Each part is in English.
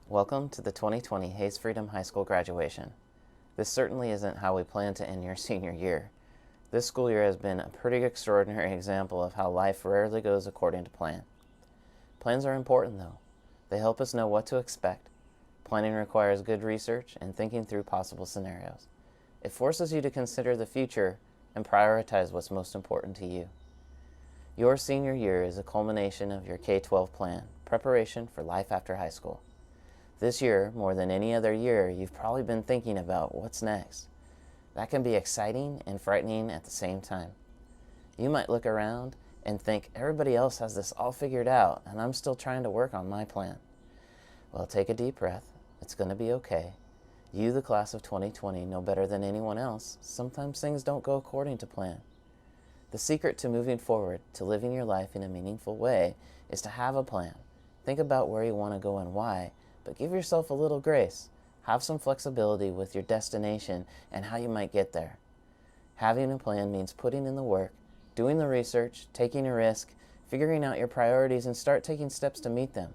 Welcome to the 2020 Hayes Freedom High School graduation. This certainly isn't how we plan to end your senior year. This school year has been a pretty extraordinary example of how life rarely goes according to plan. Plans are important though. They help us know what to expect. Planning requires good research and thinking through possible scenarios. It forces you to consider the future and prioritize what's most important to you. Your senior year is a culmination of your K-12 plan, preparation for life after high school. This year, more than any other year, you've probably been thinking about what's next. That can be exciting and frightening at the same time. You might look around and think everybody else has this all figured out and I'm still trying to work on my plan. Well, take a deep breath. It's going to be okay. You, the class of 2020, know better than anyone else. Sometimes things don't go according to plan. The secret to moving forward, to living your life in a meaningful way, is to have a plan. Think about where you want to go and why, but give yourself a little grace. Have some flexibility with your destination and how you might get there. Having a plan means putting in the work, doing the research, taking a risk, figuring out your priorities, and start taking steps to meet them.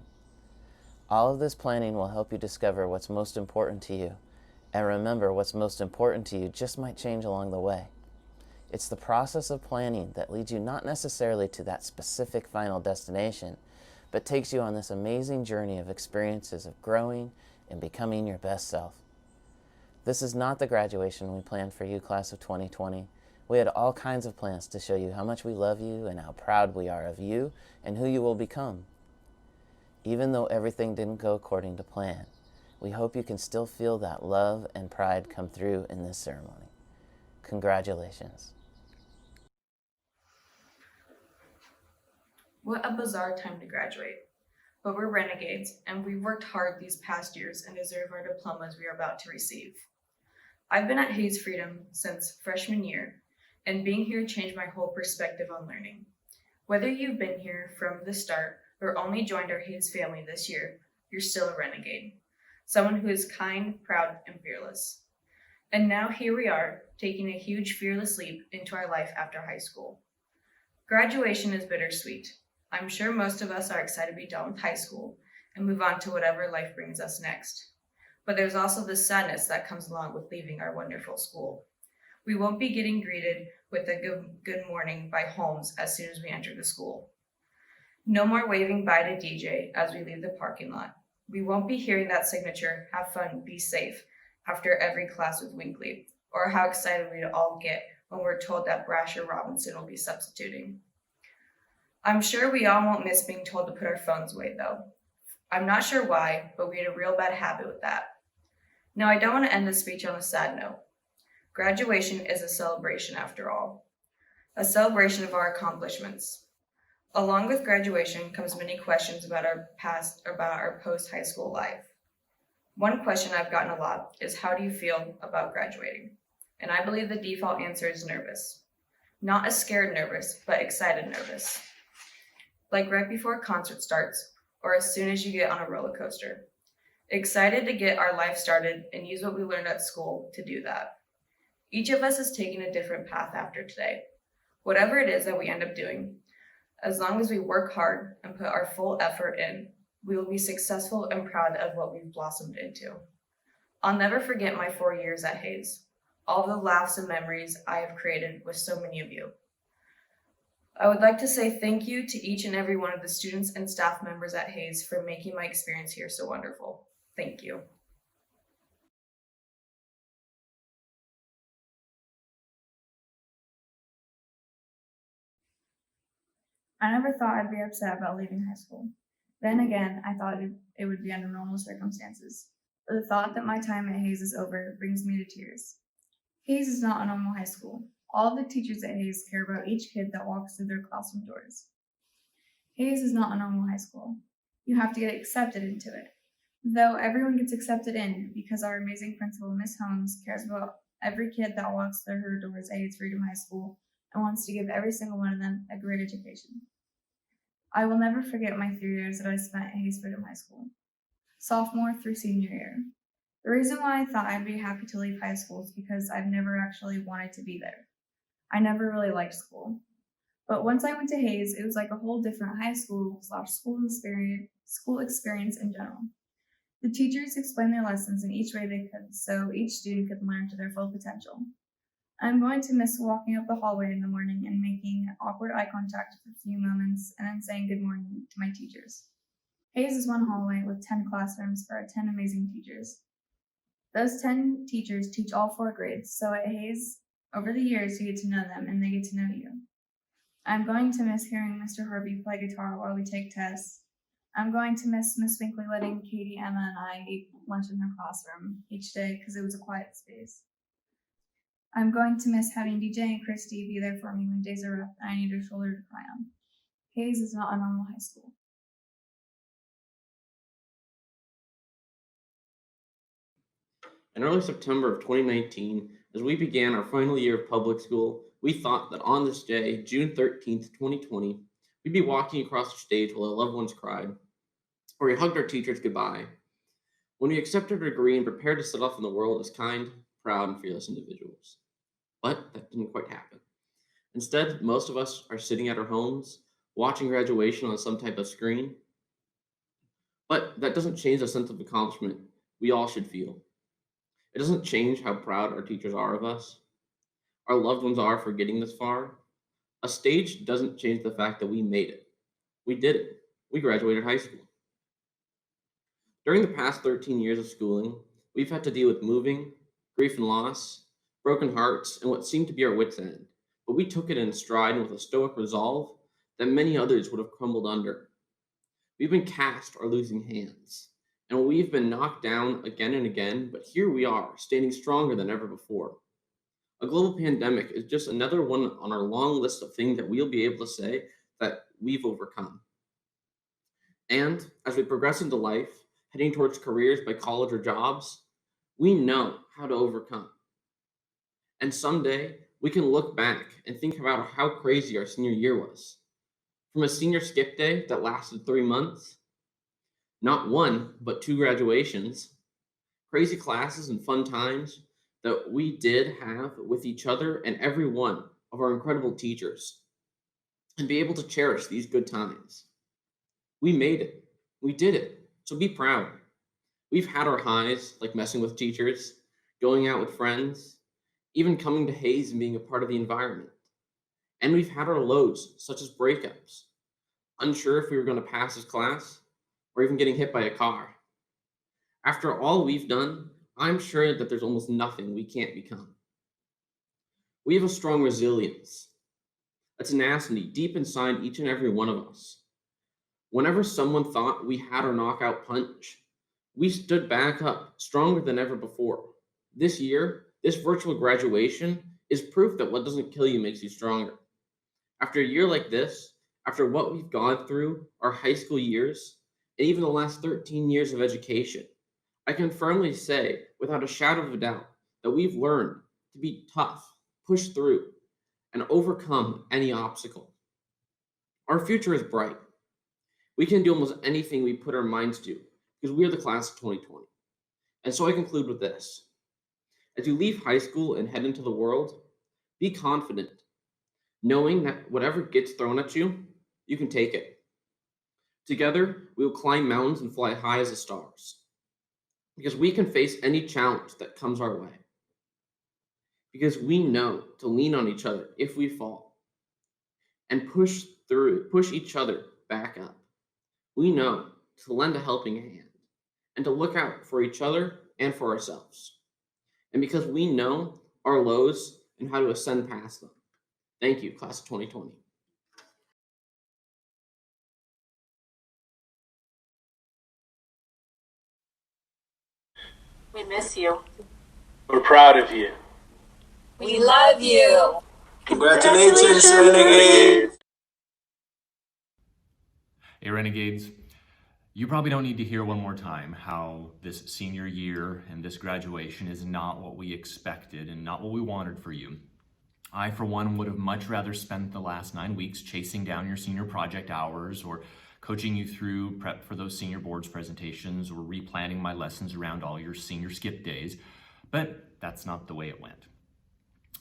All of this planning will help you discover what's most important to you. And remember, what's most important to you just might change along the way. It's the process of planning that leads you not necessarily to that specific final destination, but takes you on this amazing journey of experiences of growing and becoming your best self. This is not the graduation we planned for you, class of 2020. We had all kinds of plans to show you how much we love you and how proud we are of you and who you will become. Even though everything didn't go according to plan, we hope you can still feel that love and pride come through in this ceremony. Congratulations. What a bizarre time to graduate. But we're renegades, and we've worked hard these past years and deserve our diplomas we are about to receive. I've been at Hayes Freedom since freshman year, and being here changed my whole perspective on learning. Whether you've been here from the start or only joined our Hayes family this year, you're still a renegade. Someone who is kind, proud, and fearless. And now here we are, taking a huge fearless leap into our life after high school. Graduation is bittersweet. I'm sure most of us are excited to be done with high school and move on to whatever life brings us next. But there's also the sadness that comes along with leaving our wonderful school. We won't be getting greeted with a good morning by Holmes as soon as we enter the school. No more waving bye to DJ as we leave the parking lot. We won't be hearing that signature, have fun, be safe, after every class with Winkley, or how excited we'd all get when we're told that Brasher Robinson will be substituting. I'm sure we all won't miss being told to put our phones away, though. I'm not sure why, but we had a real bad habit with that. Now, I don't want to end this speech on a sad note. Graduation is a celebration, after all. A celebration of our accomplishments. Along with graduation comes many questions about our post-high school life. One question I've gotten a lot is, how do you feel about graduating? And I believe the default answer is nervous. Not a scared nervous, but excited nervous. Like right before a concert starts, or as soon as you get on a roller coaster. Excited to get our life started and use what we learned at school to do that. Each of us is taking a different path after today. Whatever it is that we end up doing, as long as we work hard and put our full effort in, we will be successful and proud of what we've blossomed into. I'll never forget my 4 years at Hayes, all the laughs and memories I have created with so many of you. I would like to say thank you to each and every one of the students and staff members at Hayes for making my experience here so wonderful. Thank you. I never thought I'd be upset about leaving high school. Then again, I thought it would be under normal circumstances. But the thought that my time at Hayes is over brings me to tears. Hayes is not a normal high school. All the teachers at Hayes care about each kid that walks through their classroom doors. Hayes is not a normal high school. You have to get accepted into it. Though everyone gets accepted in because our amazing principal, Miss Holmes, cares about every kid that walks through her doors at Hayes Freedom High School and wants to give every single one of them a great education. I will never forget my 3 years that I spent at Hayes Freedom High School, sophomore through senior year. The reason why I thought I'd be happy to leave high school is because I've never actually wanted to be there. I never really liked school. But once I went to Hayes, it was like a whole different high school / school experience in general. The teachers explained their lessons in each way they could, so each student could learn to their full potential. I'm going to miss walking up the hallway in the morning and making awkward eye contact for a few moments and then saying good morning to my teachers. Hayes is one hallway with 10 classrooms for our 10 amazing teachers. Those 10 teachers teach all 4 grades, so at Hayes, over the years, you get to know them and they get to know you. I'm going to miss hearing Mr. Harvey play guitar while we take tests. I'm going to miss Miss Winkley letting Katie, Emma, and I eat lunch in her classroom each day because it was a quiet space. I'm going to miss having DJ and Christy be there for me when days are rough and I need a shoulder to cry on. Hayes is not a normal high school. In early September of 2019, as we began our final year of public school, we thought that on this day, June 13th, 2020, we'd be walking across the stage while our loved ones cried, or we hugged our teachers goodbye, when we accepted our degree and prepared to set off in the world as kind, proud, and fearless individuals. But that didn't quite happen. Instead, most of us are sitting at our homes, watching graduation on some type of screen. But that doesn't change the sense of accomplishment we all should feel. It doesn't change how proud our teachers are of us, our loved ones are for getting this far. A stage doesn't change the fact that we made it. We did it. We graduated high school. During the past 13 years of schooling, we've had to deal with moving, grief and loss, broken hearts, and what seemed to be our wits' end. But we took it in stride and with a stoic resolve that many others would have crumbled under. We've been cast our losing hands, and we've been knocked down again and again, but here we are, standing stronger than ever before. A global pandemic is just another one on our long list of things that we'll be able to say that we've overcome. And as we progress into life, heading towards careers by college or jobs, we know how to overcome. And someday, we can look back and think about how crazy our senior year was. From a senior skip day that lasted 3 months, not 1, but 2 graduations, crazy classes and fun times that we did have with each other and every one of our incredible teachers, and be able to cherish these good times. We made it. We did it. So be proud. We've had our highs, like messing with teachers, going out with friends, even coming to Hayes and being a part of the environment. And we've had our lows, such as breakups, unsure if we were going to pass this class, or even getting hit by a car. After all we've done, I'm sure that there's almost nothing we can't become. We have a strong resilience, a tenacity deep inside each and every one of us. Whenever someone thought we had our knockout punch, we stood back up stronger than ever before. This year, this virtual graduation is proof that what doesn't kill you makes you stronger. After a year like this, after what we've gone through, our high school years, and even the last 13 years of education, I can firmly say, without a shadow of a doubt, that we've learned to be tough, push through, and overcome any obstacle. Our future is bright. We can do almost anything we put our minds to because we are the class of 2020. And so I conclude with this. As you leave high school and head into the world, be confident, knowing that whatever gets thrown at you, you can take it. Together, we will climb mountains and fly high as the stars. Because we can face any challenge that comes our way. Because we know to lean on each other if we fall. And push each other back up. We know to lend a helping hand. And to look out for each other and for ourselves. And because we know our lows and how to ascend past them. Thank you, class of 2020. We miss you. We're proud of you. We love you. Congratulations, Renegades! Hey, Renegades. You probably don't need to hear one more time how this senior year and this graduation is not what we expected and not what we wanted for you. I, for one, would have much rather spent the last 9 weeks chasing down your senior project hours or coaching you through prep for those senior boards presentations or replanning my lessons around all your senior skip days, but that's not the way it went.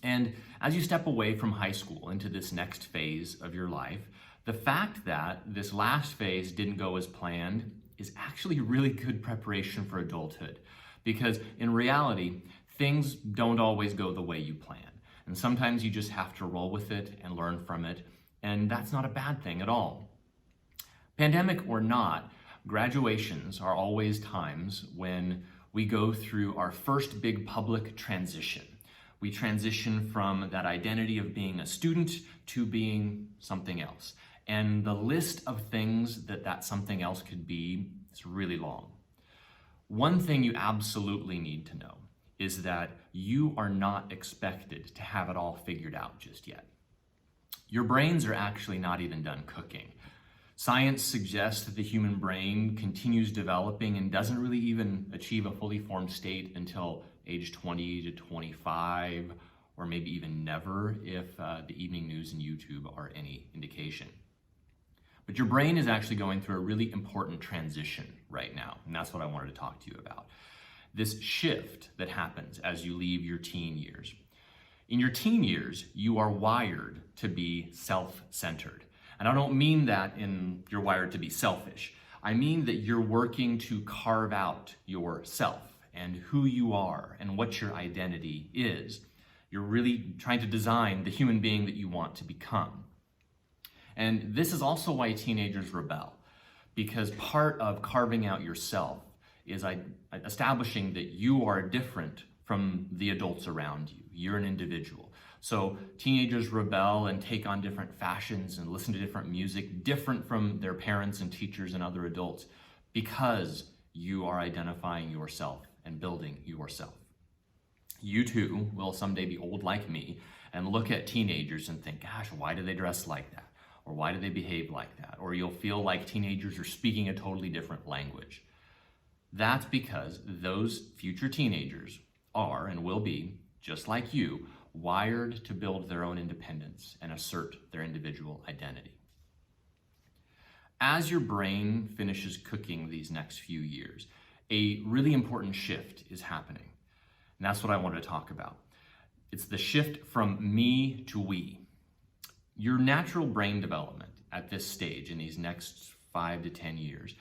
And as you step away from high school into this next phase of your life, the fact that this last phase didn't go as planned is actually really good preparation for adulthood, because in reality, things don't always go the way you plan. And sometimes you just have to roll with it and learn from it, and that's not a bad thing at all. Pandemic or not, graduations are always times when we go through our first big public transition. We transition from that identity of being a student to being something else. And the list of things that something else could be is really long. One thing you absolutely need to know is that you are not expected to have it all figured out just yet. Your brains are actually not even done cooking. Science suggests that the human brain continues developing and doesn't really even achieve a fully formed state until age 20 to 25, or maybe even never if the evening news and YouTube are any indication. But your brain is actually going through a really important transition right now, and that's what I wanted to talk to you about. This shift that happens as you leave your teen years. In your teen years, you are wired to be self-centered. And I don't mean that you're wired to be selfish. I mean that you're working to carve out yourself and who you are and what your identity is. You're really trying to design the human being that you want to become. And this is also why teenagers rebel, because part of carving out yourself is establishing that you are different from the adults around you. You're an individual. So teenagers rebel and take on different fashions and listen to different music, different from their parents and teachers and other adults, because you are identifying yourself and building yourself. You too will someday be old like me and look at teenagers and think, gosh, why do they dress like that? Or why do they behave like that? Or you'll feel like teenagers are speaking a totally different language. That's because those future teenagers are and will be, just like you, wired to build their own independence and assert their individual identity. As your brain finishes cooking these next few years, a really important shift is happening. And that's what I wanted to talk about. It's the shift from me to we. Your natural brain development at this stage in these next 5 to 10 years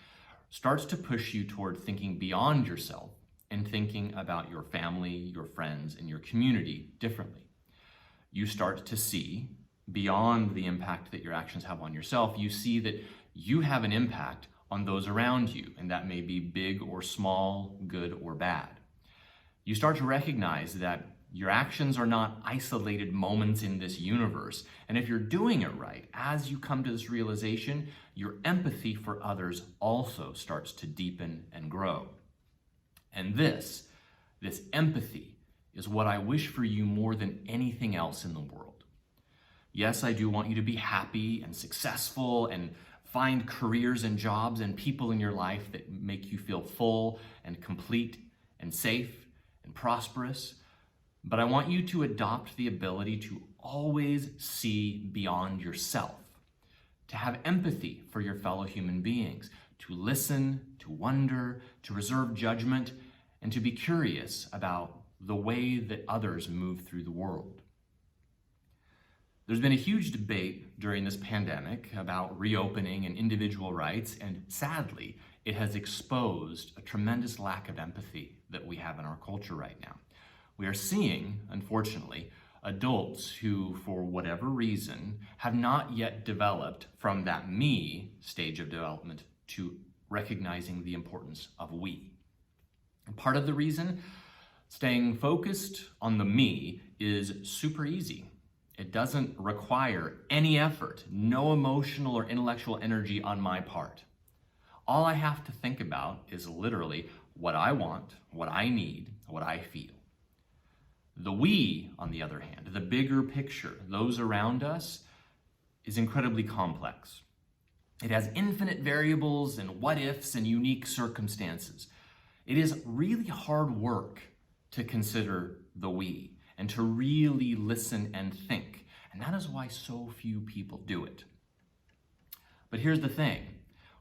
starts to push you toward thinking beyond yourself and thinking about your family, your friends, and your community differently. You start to see beyond the impact that your actions have on yourself. You see that you have an impact on those around you, and that may be big or small, good or bad. You start to recognize that your actions are not isolated moments in this universe. And if you're doing it right, as you come to this realization, your empathy for others also starts to deepen and grow. And this empathy is what I wish for you more than anything else in the world. Yes, I do want you to be happy and successful and find careers and jobs and people in your life that make you feel full and complete and safe and prosperous. But I want you to adopt the ability to always see beyond yourself, to have empathy for your fellow human beings, to listen, to wonder, to reserve judgment, and to be curious about the way that others move through the world. There's been a huge debate during this pandemic about reopening and individual rights, and sadly, it has exposed a tremendous lack of empathy that we have in our culture right now. We are seeing, unfortunately, adults who, for whatever reason, have not yet developed from that me stage of development to recognizing the importance of we. And part of the reason staying focused on the me is super easy. It doesn't require any effort, no emotional or intellectual energy on my part. All I have to think about is literally what I want, what I need, what I feel. The we, on the other hand, the bigger picture, those around us, is incredibly complex. It has infinite variables and what-ifs and unique circumstances. It is really hard work to consider the we and to really listen and think. And that is why so few people do it. But here's the thing.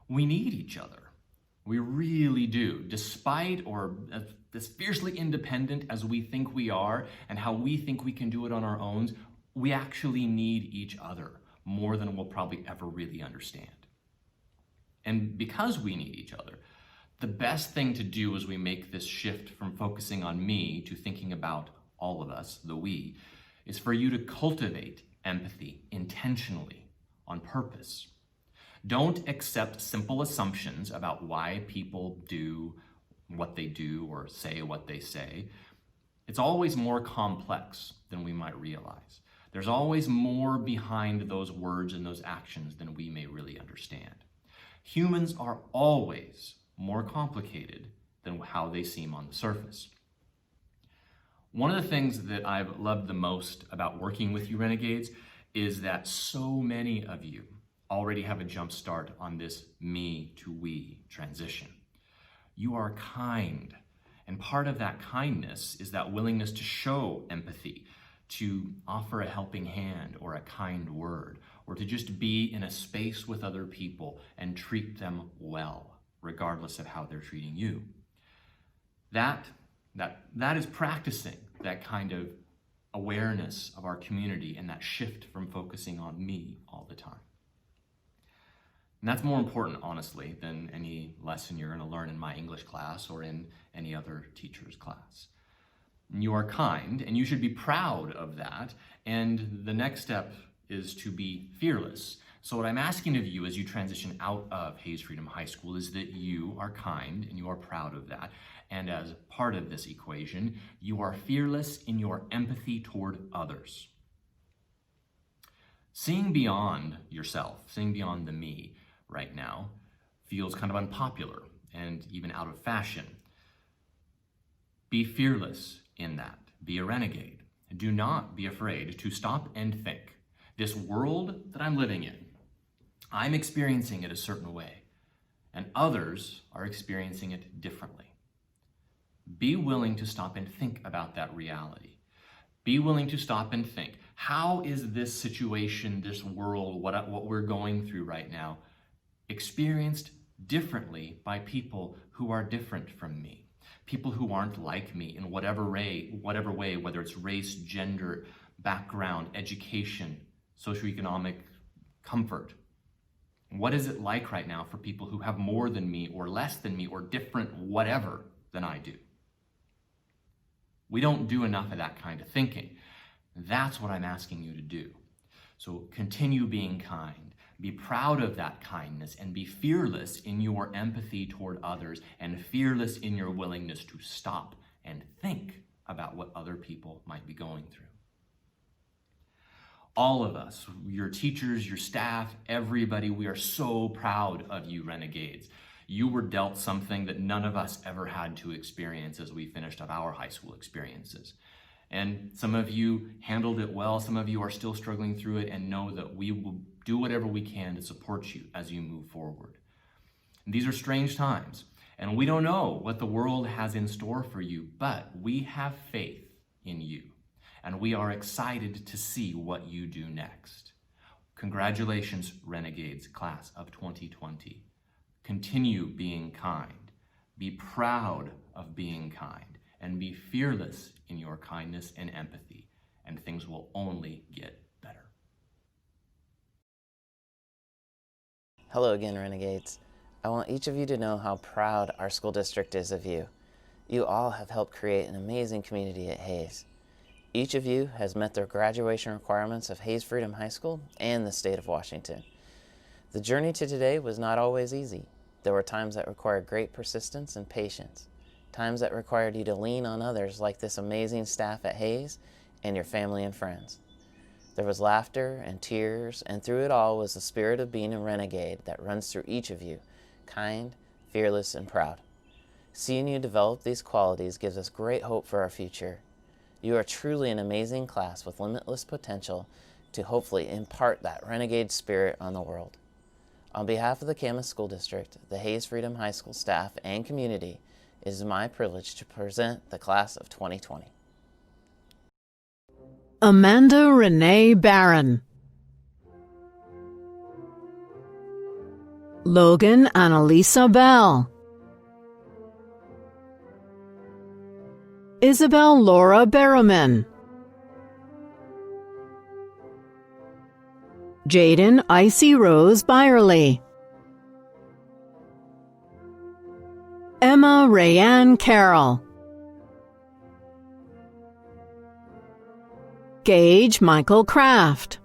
We need each other. We really do. Despite or as fiercely independent as we think we are and how we think we can do it on our own, we actually need each other more than we'll probably ever really understand. And because we need each other, the best thing to do as we make this shift from focusing on me to thinking about all of us, the we, is for you to cultivate empathy intentionally, on purpose. Don't accept simple assumptions about why people do what they do or say what they say. It's always more complex than we might realize. There's always more behind those words and those actions than we may really understand. Humans are always more complicated than how they seem on the surface. One of the things that I've loved the most about working with you renegades is that so many of you already have a jump start on this me to we transition. You are kind, and part of that kindness is that willingness to show empathy, to offer a helping hand or a kind word, or to just be in a space with other people and treat them well, regardless of how they're treating you. That is practicing that kind of awareness of our community and that shift from focusing on me all the time. And that's more important, honestly, than any lesson you're going to learn in my English class or in any other teacher's class. You are kind, and you should be proud of that. And the next step is to be fearless. So what I'm asking of you as you transition out of Hayes Freedom High School is that you are kind and you are proud of that. And as part of this equation, you are fearless in your empathy toward others. Seeing beyond yourself, seeing beyond the me right now feels kind of unpopular and even out of fashion. Be fearless in that. Be a renegade. Do not be afraid to stop and think. This world that I'm living in, I'm experiencing it a certain way, and others are experiencing it differently. Be willing to stop and think about that reality. Be willing to stop and think, how is this situation, this world, what we're going through right now, experienced differently by people who are different from me? People who aren't like me in whatever way, whether it's race, gender, background, education, socioeconomic comfort. What is it like right now for people who have more than me or less than me or different whatever than I do? We don't do enough of that kind of thinking. That's what I'm asking you to do. So continue being kind. Be proud of that kindness and be fearless in your empathy toward others and fearless in your willingness to stop and think about what other people might be going through. All of us, your teachers, your staff, everybody, we are so proud of you renegades. You were dealt something that none of us ever had to experience as we finished up our high school experiences. And some of you handled it well, some of you are still struggling through it, and know that we will do whatever we can to support you as you move forward. And these are strange times, and we don't know what the world has in store for you, but we have faith in you, and we are excited to see what you do next. Congratulations, Renegades, class of 2020. Continue being kind. Be proud of being kind, and be fearless in your kindness and empathy, and things will only get better. Hello again, Renegades. I want each of you to know how proud our school district is of you. You all have helped create an amazing community at Hayes. Each of you has met the graduation requirements of Hayes Freedom High School and the state of Washington. The journey to today was not always easy. There were times that required great persistence and patience, times that required you to lean on others like this amazing staff at Hayes and your family and friends. There was laughter and tears, and through it all was the spirit of being a renegade that runs through each of you, kind, fearless, and proud. Seeing you develop these qualities gives us great hope for our future. You are truly an amazing class with limitless potential to hopefully impart that renegade spirit on the world. On behalf of the Camas School District, the Hayes Freedom High School staff, and community, it is my privilege to present the class of 2020. Amanda Renee Barron, Logan Annalisa Bell, Isabel Laura Barrowman, Jaidyn Icy Rose Beyerle, Emma Rhyanne Carroll, Gage Michael Kraft,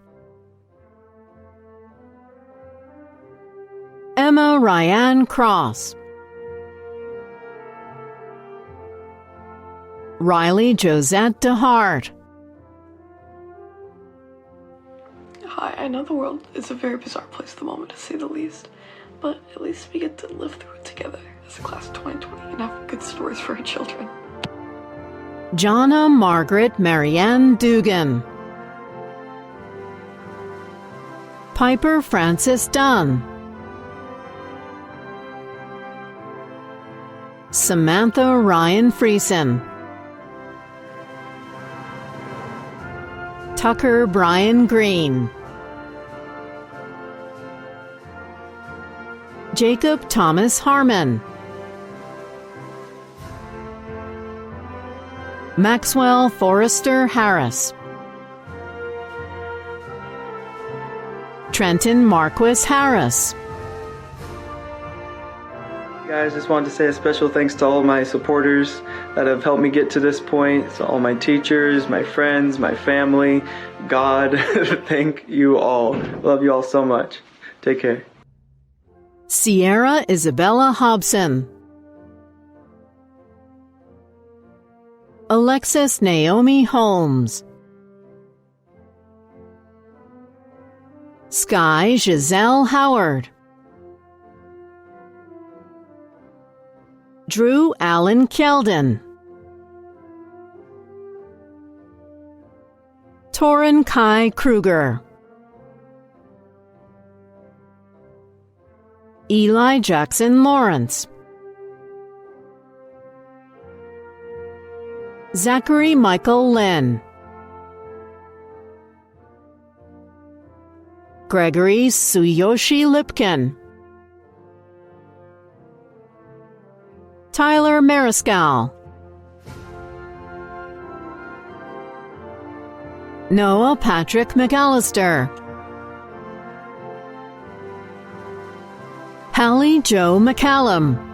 Emma Rhyanne Cross, Riley Josette DeHart, Hi, I know the world is a very bizarre place at the moment, to say the least, but at least we get to live through it together as a class of 2020 and have good stories for our children. Johna Margaret Mariene Dugan, Piper Francis Dunn, Samantha Ryan Friesen, Tucker Bryan Green, Jacob Thomas Harmon, Maxwell Forestir Harris, Trenton Marquis Harris, Guys, just wanted to say a special thanks to all of my supporters that have helped me get to this point. So all my teachers, my friends, my family, God, thank you all. Love you all so much. Take care. Sierra Isabella Hobson, Alexis Naomi Holmes, Sky Giselle Howard, Drew Allen Keldon, Torren Kai Kruger, Eli Jackson Lawrence, Zachary Michael Lynn, Gregory Tsuyoshi Lipkin, Tyler Mariscal, Noah Patrick McAllister, Hallie Joe McCallum.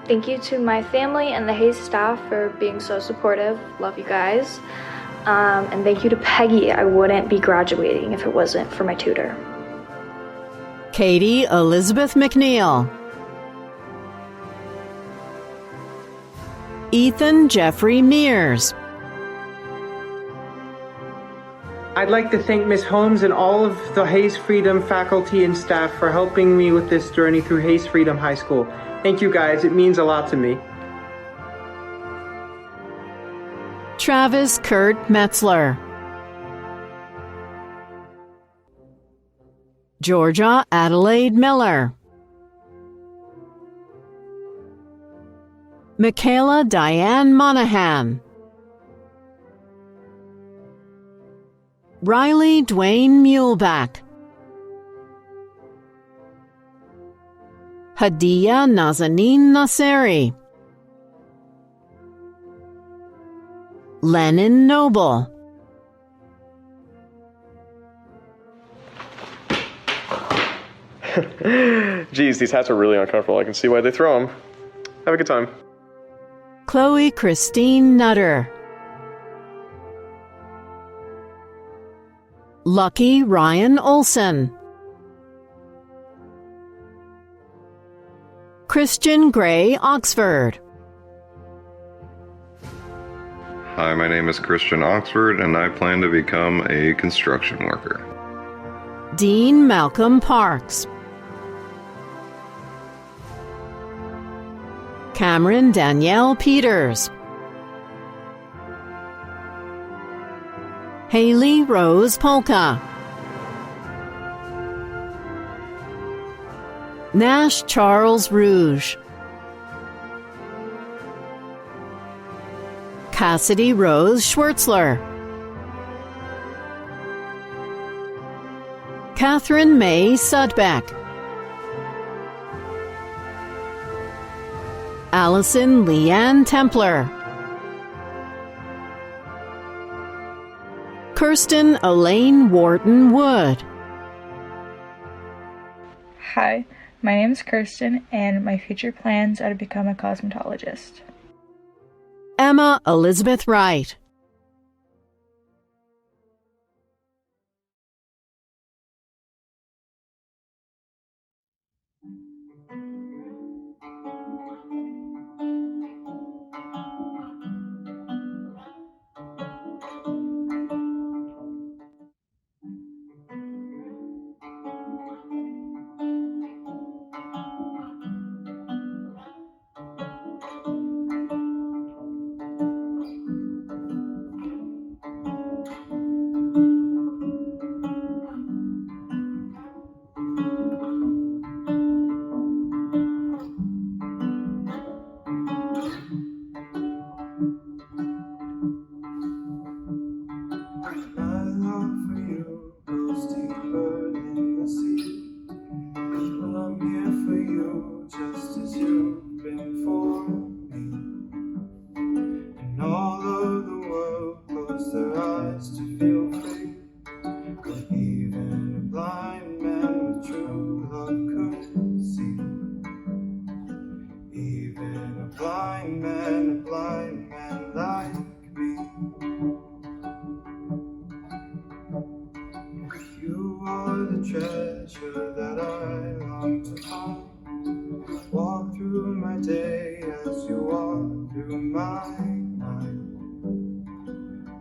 Thank you to my family and the Hayes staff for being so supportive. Love you guys. And thank you to Peggy. I wouldn't be graduating if it wasn't for my tutor. Katie Elizabeth McNeil, Ethan Jeffrey Mears, I'd like to thank Ms. Holmes and all of the Hayes Freedom faculty and staff for helping me with this journey through Hayes Freedom High School. Thank you guys, it means a lot to me. Travis Kurt Metzler, Georgia Adelaide Miller, Michaela Diane Monahan, Riley Dwayne Muleback, Hadiya Nazanin Nasseri, Lennon Noble, Geez, these hats are really uncomfortable. I can see why they throw them. Have a good time. Chloe Christine Nutter, Lucky Ryan Olson, Christian Gray Oxford, Hi, my name is Christian Oxford, and I plan to become a construction worker. Dean Malcolm Parks, Cameron Danielle Peters, Haley Rose Polka, Nash Charles Rouge, Cassidy Rose Schwertzler, Kathryn Mae Sudbeck, Allison Leanne Templer, Kirsten Elaine Wharton Wood. Hi, My name is Kirsten, and my future plans are to become a cosmetologist. Emma Elizabeth Wright.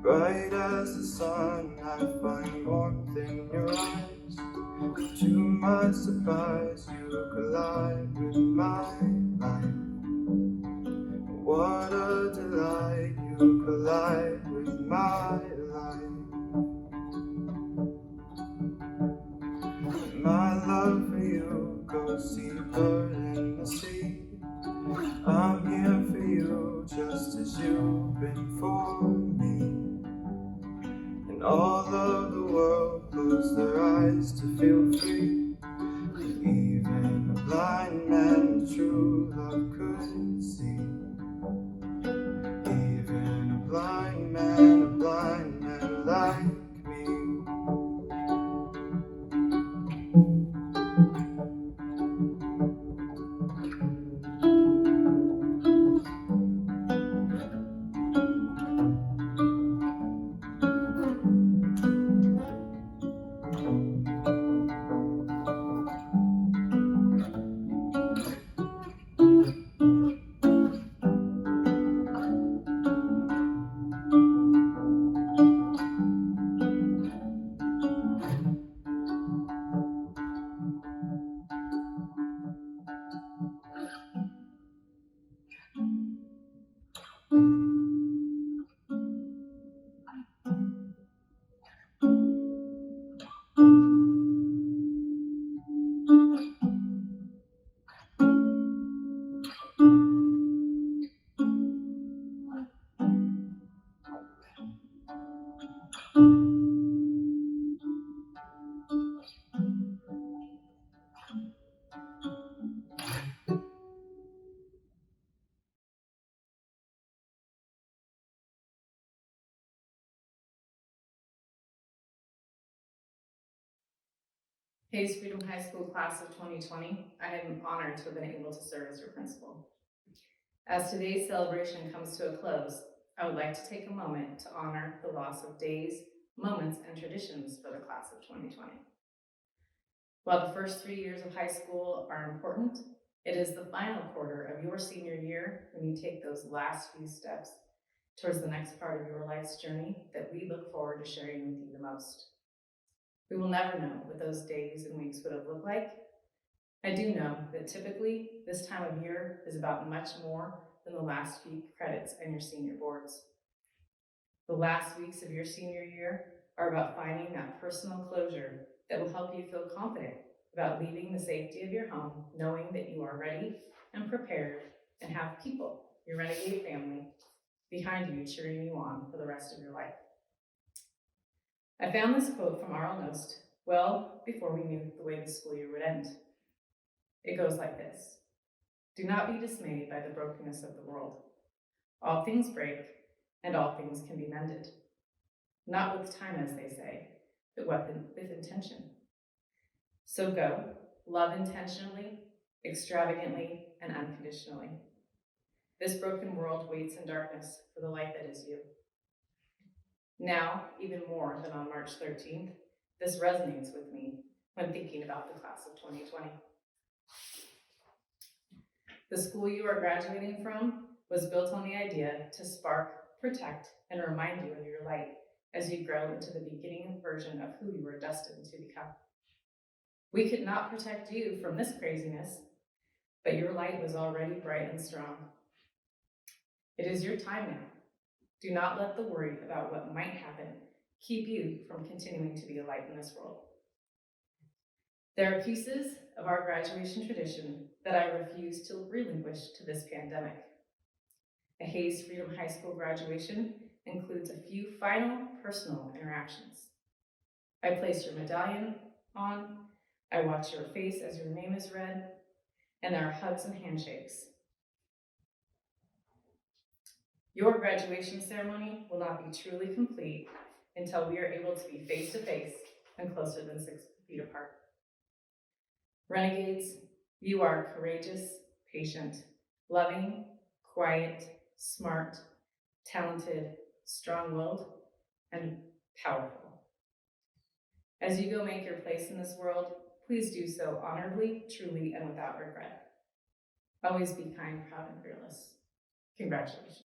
Bright as the sun, I find warmth in your eyes. To my surprise, you collide with my life. What a delight, you collide with my life. My love for you goes deeper in the sea. I'm here for you just as you've been for me. And all of the world close their eyes to feel free. Even a blind man with true love could see. Even a blind man like me. Hayes Freedom High School class of 2020, I am honored to have been able to serve as your principal. As today's celebration comes to a close, I would like to take a moment to honor the loss of days, moments, and traditions for the class of 2020. While the first 3 years of high school are important, it is the final quarter of your senior year when you take those last few steps towards the next part of your life's journey that we look forward to sharing with you the most. We will never know what those days and weeks would have looked like. I do know that typically this time of year is about much more than the last few credits and your senior boards. The last weeks of your senior year are about finding that personal closure that will help you feel confident about leaving the safety of your home, knowing that you are ready and prepared and have people, your Renegade family, behind you cheering you on for the rest of your life. I found this quote from our Nost well before we knew the way the school year would end. It goes like this: do not be dismayed by the brokenness of the world. All things break, and all things can be mended. Not with time, as they say, but with intention. So go, love intentionally, extravagantly and unconditionally. This broken world waits in darkness for the light that is you. Now, even more than on March 13th, this resonates with me when thinking about the class of 2020. The school you are graduating from was built on the idea to spark, protect, and remind you of your light as you grow into the beginning version of who you were destined to become. We could not protect you from this craziness, but your light was already bright and strong. It is your time now. Do not let the worry about what might happen keep you from continuing to be a light in this world. There are pieces of our graduation tradition that I refuse to relinquish to this pandemic. A Hayes Freedom High School graduation includes a few final personal interactions. I place your medallion on, I watch your face as your name is read, and there are hugs and handshakes. Your graduation ceremony will not be truly complete until we are able to be face to face and closer than 6 feet apart. Renegades, you are courageous, patient, loving, quiet, smart, talented, strong-willed, and powerful. As you go make your place in this world, please do so honorably, truly, and without regret. Always be kind, proud, and fearless. Congratulations.